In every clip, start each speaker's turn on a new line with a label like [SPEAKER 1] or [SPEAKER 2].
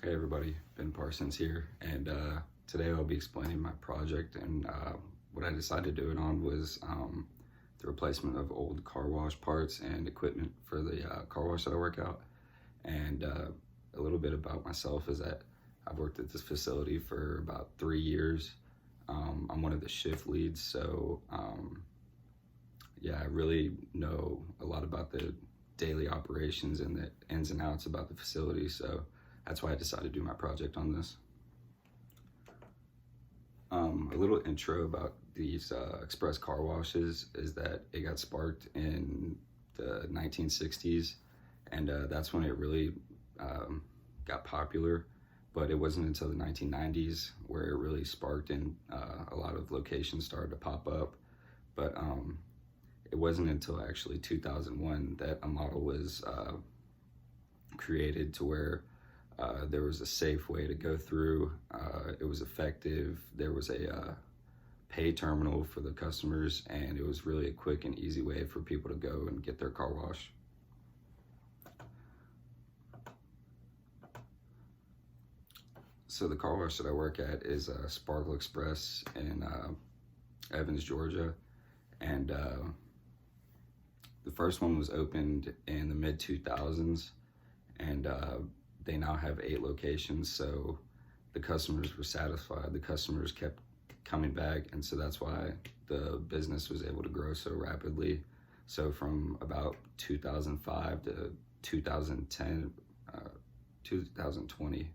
[SPEAKER 1] Hey everybody, Ben Parsons here, and today I'll be explaining my project. And what I decided to do it on was the replacement of old car wash parts and equipment for the car wash that I work out. And a little bit about myself is that I've worked at this facility for about 3 years. I'm one of the shift leads, so yeah, I really know a lot about the daily operations and the ins and outs about the facility. So that's why I decided to do my project on this. A little intro about these express car washes is that it got sparked in the 1960s, and that's when it really got popular. But it wasn't until the 1990s where it really sparked, and a lot of locations started to pop up. But it wasn't until actually 2001 that a model was created to where there was a safe way to go through. It was effective. There was a pay terminal for the customers, and it was really a quick and easy way for people to go and get their car washed. So the car wash that I work at is Sparkle Express in Evans, Georgia, and the first one was opened in the mid 2000s, and they now have 8 locations. So the customers were satisfied. The customers kept coming back, and so that's why the business was able to grow so rapidly. So from about 2005 to 2010, 2020,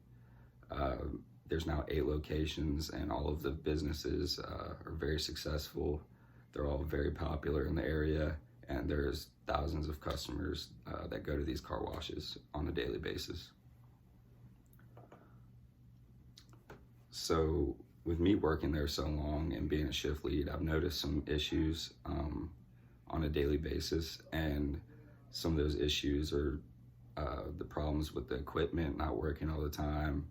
[SPEAKER 1] there's now 8 locations, and all of the businesses are very successful. They're all very popular in the area, and there's thousands of customers that go to these car washes on a daily basis. So with me working there so long and being a shift lead, I've noticed some issues on a daily basis, and some of those issues are the problems with the equipment not working all the time,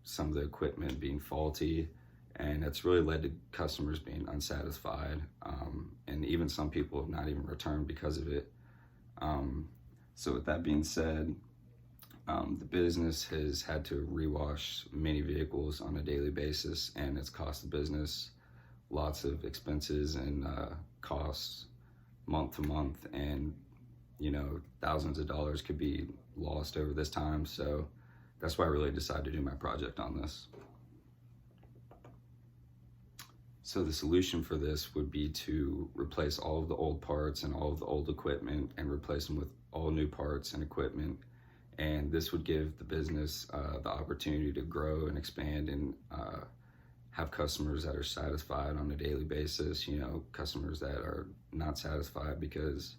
[SPEAKER 1] some of the equipment being faulty, and it's really led to customers being unsatisfied, and even some people have not even returned because of it. So with that being said, the business has had to rewash many vehicles on a daily basis, and it's cost the business lots of expenses and costs month to month, and thousands of dollars could be lost over this time. So that's why I really decided to do my project on this. So the solution for this would be to replace all of the old parts and all of the old equipment and replace them with all new parts and equipment. And this would give the business the opportunity to grow and expand and have customers that are satisfied on a daily basis. Customers that are not satisfied because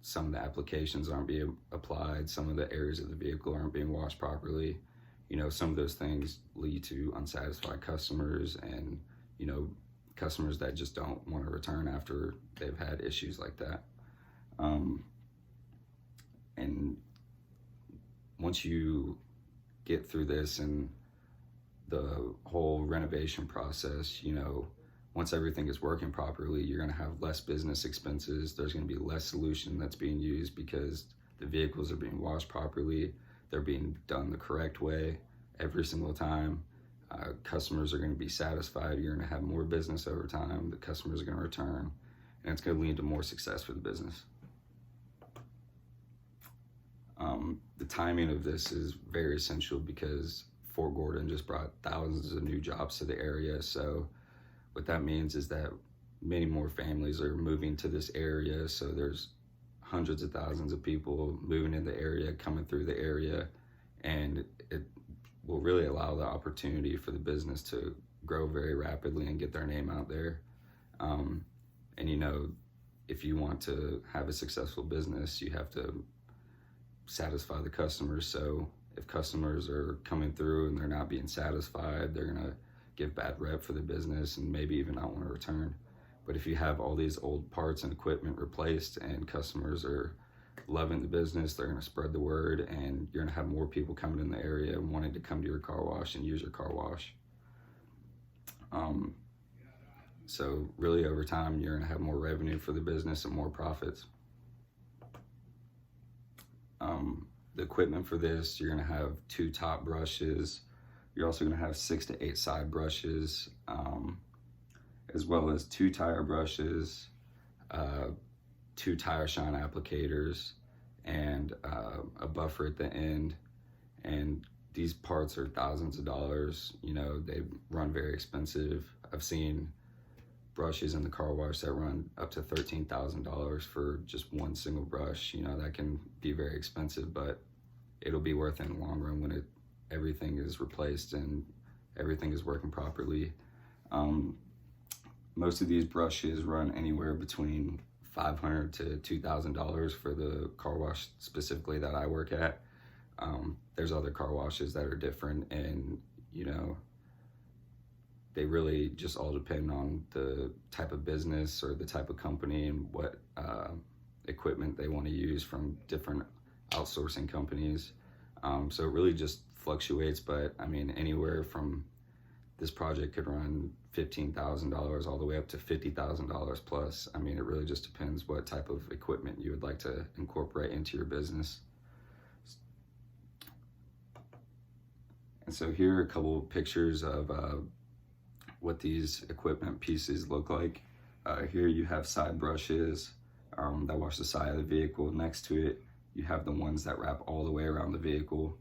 [SPEAKER 1] some of the applications aren't being applied, some of the areas of the vehicle aren't being washed properly. Some of those things lead to unsatisfied customers, and customers that just don't want to return after they've had issues like that. And once you get through this and the whole renovation process, once everything is working properly, you're going to have less business expenses. There's going to be less solution that's being used because the vehicles are being washed properly. They're being done the correct way every single time. Customers are going to be satisfied. You're going to have more business over time. The customers are going to return, and it's going to lead to more success for the business. The timing of this is very essential because Fort Gordon just brought thousands of new jobs to the area. So what that means is that many more families are moving to this area. So there's hundreds of thousands of people moving in the area, coming through the area, and it will really allow the opportunity for the business to grow very rapidly and get their name out there. And if you want to have a successful business, you have to satisfy the customers. So if customers are coming through and they're not being satisfied, they're gonna give bad rep for the business and maybe even not want to return. But if you have all these old parts and equipment replaced and customers are loving the business, they're gonna spread the word, and you're gonna have more people coming in the area and wanting to come to your car wash and use your car wash. So really over time, you're gonna have more revenue for the business and more profits. the equipment for this, you're gonna have 2 top brushes. You're also gonna have 6 to 8 side brushes, as well as 2 tire brushes, 2 tire shine applicators, and a buffer at the end. And these parts are thousands of dollars. You know, they run very expensive. I've seen brushes in the car wash that run up to $13,000 for just one single brush. You know, that can be very expensive, but it'll be worth it in the long run when everything is replaced and everything is working properly. Most of these brushes run anywhere between $500 to $2,000 for the car wash specifically that I work at. There's other car washes that are different, and you know, they really just all depend on the type of business or the type of company and what equipment they want to use from different outsourcing companies. So it really just fluctuates, but I mean, anywhere from this project could run $15,000 all the way up to $50,000 plus. I mean, it really just depends what type of equipment you would like to incorporate into your business. And so here are a couple of pictures of what these equipment pieces look like. Here you have side brushes that wash the side of the vehicle. Next to it, you have the ones that wrap all the way around the vehicle.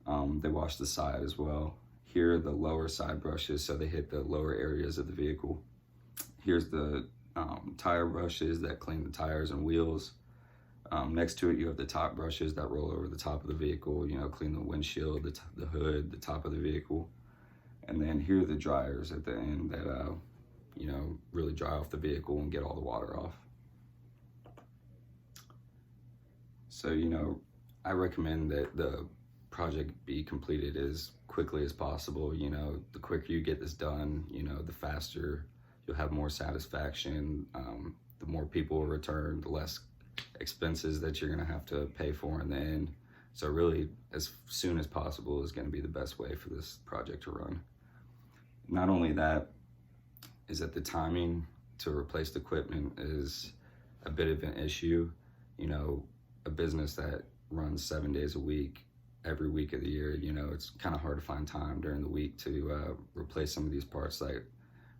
[SPEAKER 1] They wash the side as well. Here are the lower side brushes, so they hit the lower areas of the vehicle. Here's the tire brushes that clean the tires and wheels. Next to it, you have the top brushes that roll over the top of the vehicle, you know, clean the windshield, the hood, the top of the vehicle. And then here are the dryers at the end that, you know, really dry off the vehicle and get all the water off. So, you know, I recommend that the project be completed as quickly as possible. You know, the quicker you get this done, you know, the faster you'll have more satisfaction. The more people will return, the less expenses that you're gonna have to pay for in the end. So really, as soon as possible is gonna be the best way for this project to run. Not only that, is that the timing to replace the equipment is a bit of an issue. You know, a business that runs 7 days a week, every week of the year, you know, it's kind of hard to find time during the week to replace some of these parts that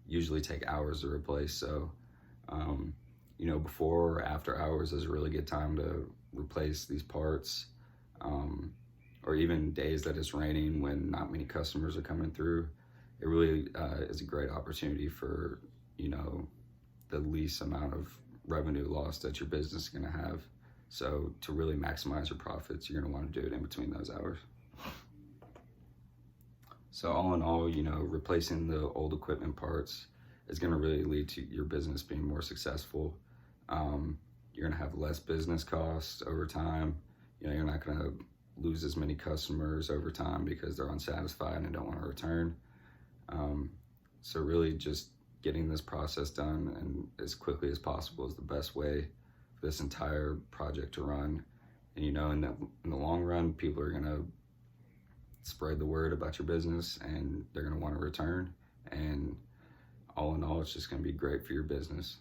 [SPEAKER 1] usually take hours to replace. So, you know, before or after hours is a really good time to replace these parts, or even days that it's raining when not many customers are coming through. It really is a great opportunity for, you know, the least amount of revenue loss that your business is gonna have. So to really maximize your profits, you're gonna wanna do it in between those hours. So all in all, you know, replacing the old equipment parts is gonna really lead to your business being more successful. You're gonna have less business costs over time. You know, you're not gonna lose as many customers over time because they're unsatisfied and don't wanna return. So really just getting this process done and as quickly as possible is the best way for this entire project to run. And you know, in the long run, people are gonna spread the word about your business and they're gonna wanna return. And all in all, it's just gonna be great for your business.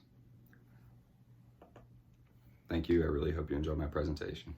[SPEAKER 1] Thank you. I really hope you enjoyed my presentation.